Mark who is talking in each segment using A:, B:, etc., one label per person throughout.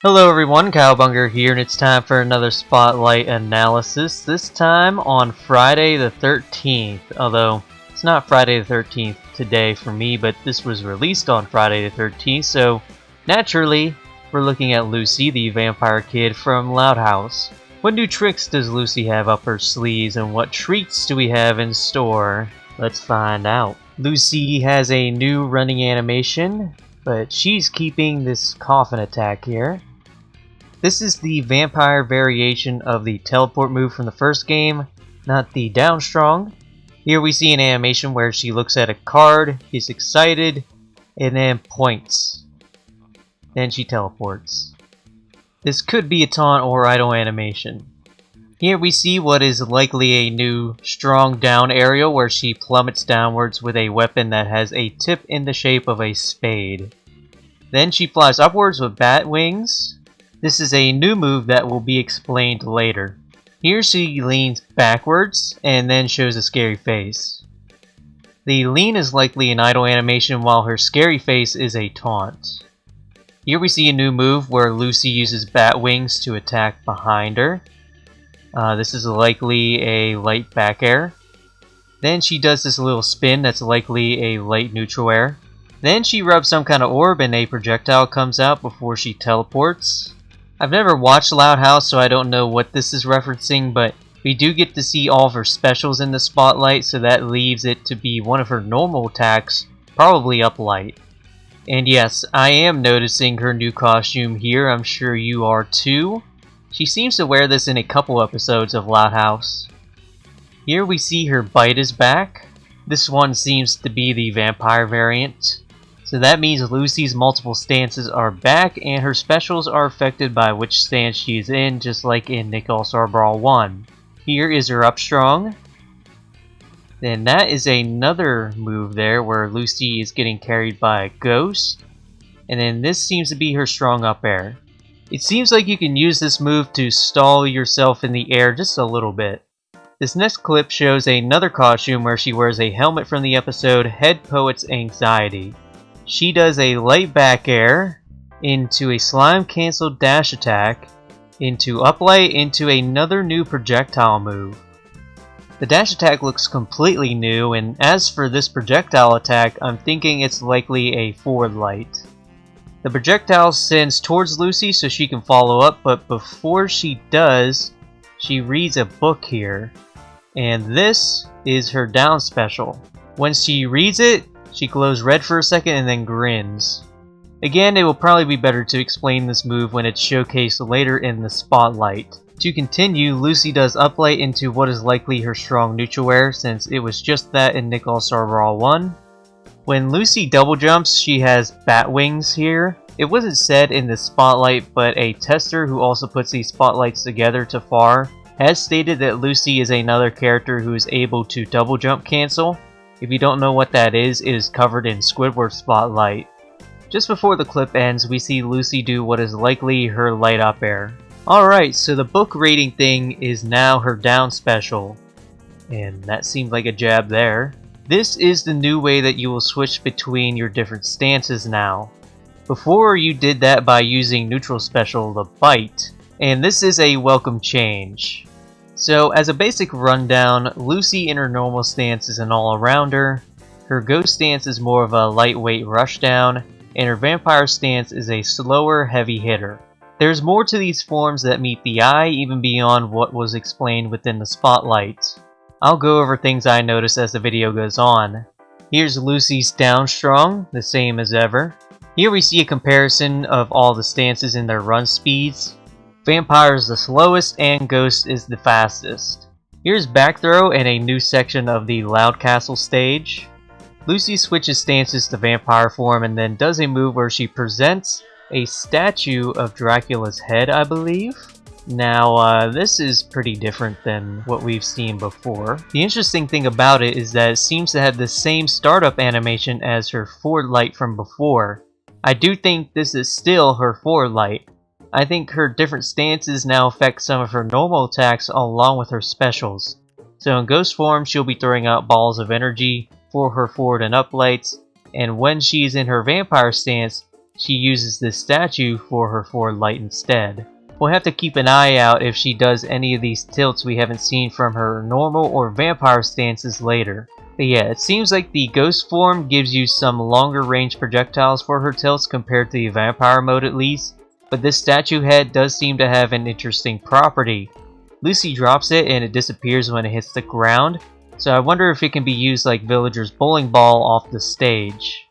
A: Hello everyone, Cowbunger here, and it's time for another Spotlight analysis, this time on Friday the 13th, although it's not Friday the 13th today for me, but this was released on Friday the 13th, so naturally, we're looking at Lucy, the vampire kid from Loud House. What new tricks does Lucy have up her sleeves, and what treats do we have in store? Let's find out. Lucy has a new running animation, but she's keeping this coffin attack here. This is the vampire variation of the teleport move from the first game, not the down strong. Here we see an animation where she looks at a card, is excited, and then points. Then she teleports. This could be a taunt or idle animation. Here we see what is likely a new strong down aerial where she plummets downwards with a weapon that has a tip in the shape of a spade. Then she flies upwards with bat wings. This is a new move that will be explained later. Here she leans backwards and then shows a scary face. The lean is likely an idle animation while her scary face is a taunt. Here we see a new move where Lucy uses bat wings to attack behind her. This is likely a light back air. Then she does this little spin that's likely a light neutral air. Then she rubs some kind of orb and a projectile comes out before she teleports. I've never watched Loud House, so I don't know what this is referencing, but we do get to see all of her specials in the spotlight, so that leaves it to be one of her normal attacks, probably up light. And yes, I am noticing her new costume here, I'm sure you are too. She seems to wear this in a couple episodes of Loud House. Here we see her bite is back. This one seems to be the vampire variant. So that means Lucy's multiple stances are back, and her specials are affected by which stance she's in, just like in Nickelodeon Brawl 1. Here is her up strong. Then that is another move there where Lucy is getting carried by a ghost. And then this seems to be her strong up air. It seems like you can use this move to stall yourself in the air just a little bit. This next clip shows another costume where she wears a helmet from the episode Head Poet's Anxiety. She does a light back air into a slime cancelled dash attack, into uplight, into another new projectile move. The dash attack looks completely new, and as for this projectile attack, I'm thinking it's likely a forward light. The projectile sends towards Lucy so she can follow up, but before she does, she reads a book here. And this is her down special. When she reads it, she glows red for a second and then grins. Again, it will probably be better to explain this move when it's showcased later in the spotlight. To continue, Lucy does uplight into what is likely her strong neutral air, since it was just that in Nickelodeon Brawl 1. When Lucy double jumps, she has bat wings here. It wasn't said in the spotlight, but a tester who also puts these spotlights together to FAR has stated that Lucy is another character who is able to double jump cancel. If you don't know what that is, it is covered in Squidward Spotlight. Just before the clip ends, we see Lucy do what is likely her light up air. Alright, so the book rating thing is now her down special. And that seemed like a jab there. This is the new way that you will switch between your different stances now. Before you did that by using neutral special, the bite. And this is a welcome change. So, as a basic rundown, Lucy in her normal stance is an all-arounder, her ghost stance is more of a lightweight rushdown, and her vampire stance is a slower, heavy hitter. There's more to these forms that meet the eye, even beyond what was explained within the spotlight. I'll go over things I notice as the video goes on. Here's Lucy's down strong, the same as ever. Here we see a comparison of all the stances in their run speeds. Vampire is the slowest and Ghost is the fastest. Here's back throw and a new section of the Loud Castle stage. Lucy switches stances to vampire form and then does a move where she presents a statue of Dracula's head, I believe. Now, this is pretty different than what we've seen before. The interesting thing about it is that it seems to have the same startup animation as her forward light from before. I do think this is still her forward light. I think her different stances now affect some of her normal attacks along with her specials. So in ghost form, she'll be throwing out balls of energy for her forward and up lights, and when she's in her vampire stance, she uses this statue for her forward light instead. We'll have to keep an eye out if she does any of these tilts we haven't seen from her normal or vampire stances later. But yeah, it seems like the ghost form gives you some longer range projectiles for her tilts compared to the vampire mode at least, but this statue head does seem to have an interesting property. Lucy drops it and it disappears when it hits the ground, so I wonder if it can be used like Villager's bowling ball off the stage.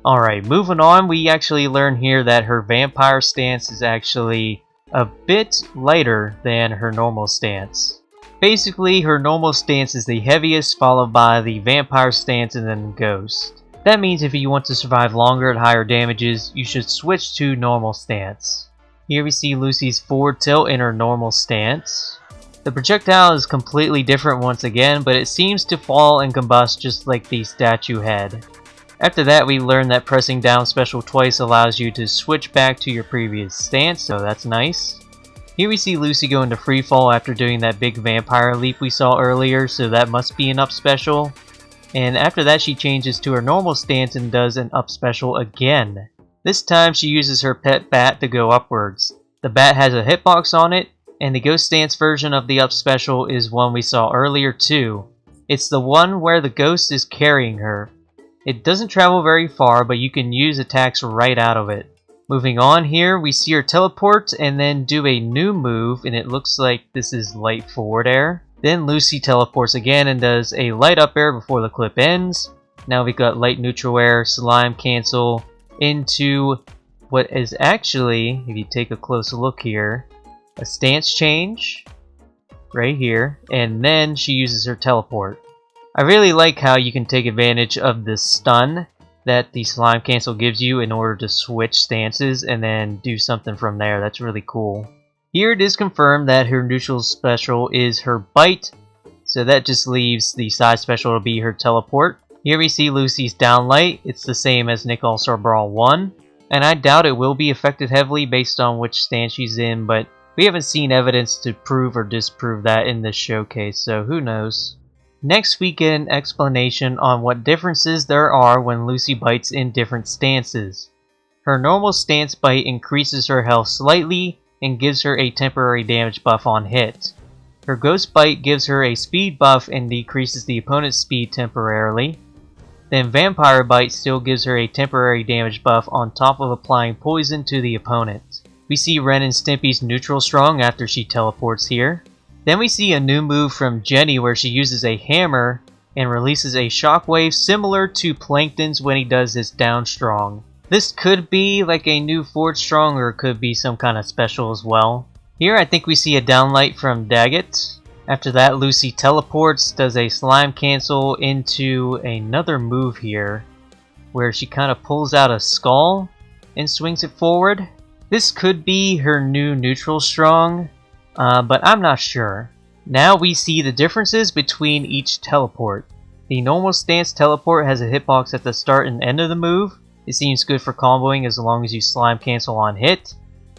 A: Alright, moving on, we actually learn here that her vampire stance is actually a bit lighter than her normal stance. Basically, her normal stance is the heaviest, followed by the vampire stance and then ghost. That means if you want to survive longer at higher damages, you should switch to normal stance. Here we see Lucy's forward tilt in her normal stance. The projectile is completely different once again, but it seems to fall and combust just like the statue head. After that, we learn that pressing down special twice allows you to switch back to your previous stance, so that's nice. Here we see Lucy go into freefall after doing that big vampire leap we saw earlier, so that must be an up special. And after that, she changes to her normal stance and does an up special again. This time she uses her pet bat to go upwards. The bat has a hitbox on it, and the ghost stance version of the up special is one we saw earlier too. It's the one where the ghost is carrying her. It doesn't travel very far, but you can use attacks right out of it. Moving on here, we see her teleport and then do a new move, and it looks like this is light forward air. Then Lucy teleports again and does a light up air before the clip ends. Now we've got light neutral air, slime cancel, into what is actually, if you take a closer look here, a stance change right here, and then she uses her teleport. I really like how you can take advantage of this stun that the slime cancel gives you in order to switch stances and then do something from there. That's really cool. Here it is confirmed that her neutral special is her bite, so that just leaves the side special to be her teleport. Here we see Lucy's downlight. It's the same as Nick All-Star Brawl 1, and I doubt it will be affected heavily based on which stance she's in, but we haven't seen evidence to prove or disprove that in this showcase, so who knows. Next we get an explanation on what differences there are when Lucy bites in different stances. Her normal stance bite increases her health slightly and gives her a temporary damage buff on hit. Her ghost bite gives her a speed buff and decreases the opponent's speed temporarily. Then vampire bite still gives her a temporary damage buff on top of applying poison to the opponent. We see Ren and Stimpy's neutral strong after she teleports here. Then we see a new move from Jenny where she uses a hammer and releases a shockwave similar to Plankton's when he does his down strong. This could be like a new forward strong, or it could be some kind of special as well. Here I think we see a downlight from Daggett. After that, Lucy teleports, does a slime cancel into another move here where she kind of pulls out a skull and swings it forward. This could be her new neutral strong, but I'm not sure. Now we see the differences between each teleport. The normal stance teleport has a hitbox at the start and end of the move. It seems good for comboing as long as you slime cancel on hit.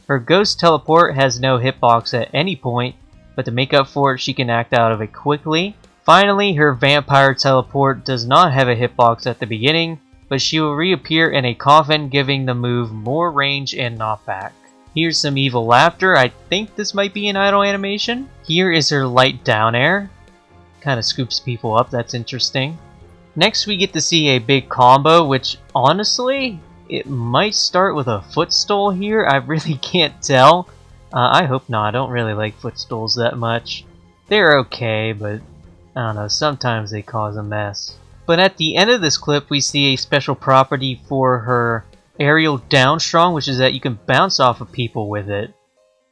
A: Her ghost teleport has no hitbox at any point, but to make up for it she can act out of it quickly. Finally, her vampire teleport does not have a hitbox at the beginning, but she will reappear in a coffin, giving the move more range and knockback. Here's some evil laughter. I think this might be an idle animation. Here is her light down air. Kind of scoops people up, that's interesting. Next we get to see a big combo, which honestly, it might start with a footstool here. I really can't tell. I hope not. I don't really like footstools that much. They're okay, but I don't know, sometimes they cause a mess. But at the end of this clip, we see a special property for her aerial down strong, which is that you can bounce off of people with it,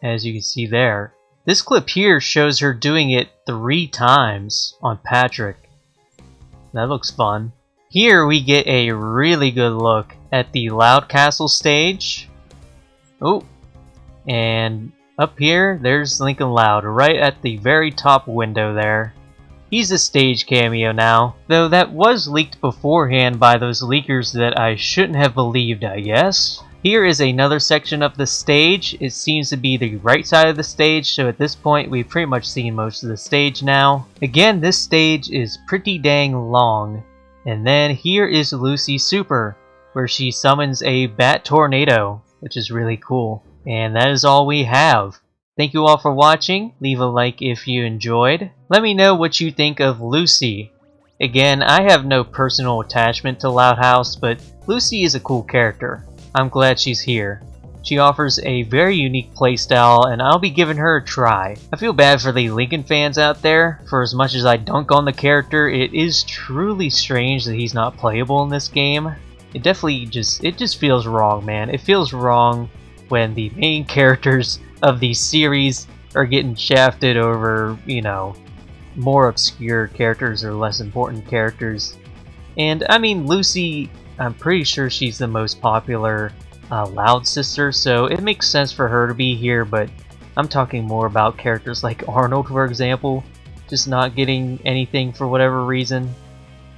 A: as you can see there. This clip here shows her doing it 3 times on Patrick. That looks fun. Here we get a really good look at the Loud Castle stage. Oh, and up here, there's Lincoln Loud, right at the very top window there. He's a stage cameo now, though that was leaked beforehand by those leakers that I shouldn't have believed, I guess. Here is another section of the stage. It seems to be the right side of the stage, so at this point we've pretty much seen most of the stage now. Again, this stage is pretty dang long. And then here is Lucy Super. where she summons a bat tornado, which is really cool. And that is all we have. Thank you all for watching. Leave a like if you enjoyed. Let me know what you think of Lucy. Again, I have no personal attachment to Loud House, but Lucy is a cool character. I'm glad she's here. She offers a very unique playstyle, and I'll be giving her a try. I feel bad for the Lincoln fans out there. For as much as I dunk on the character, it is truly strange that he's not playable in this game. It definitely just feels wrong, man. It feels wrong when the main characters of the series are getting shafted over, you know, more obscure characters or less important characters. And I mean, Lucy, I'm pretty sure she's the most popular Loud sister, so it makes sense for her to be here, but I'm talking more about characters like Arnold, for example, just not getting anything for whatever reason.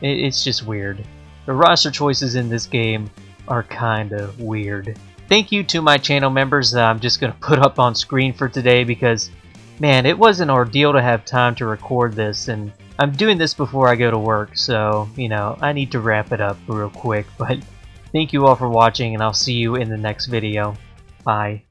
A: It's just weird. The roster choices in this game are kinda weird. Thank you to my channel members that I'm just gonna put up on screen for today because, man, it was an ordeal to have time to record this, and I'm doing this before I go to work, so, you know, I need to wrap it up real quick, but thank you all for watching, and I'll see you in the next video. Bye.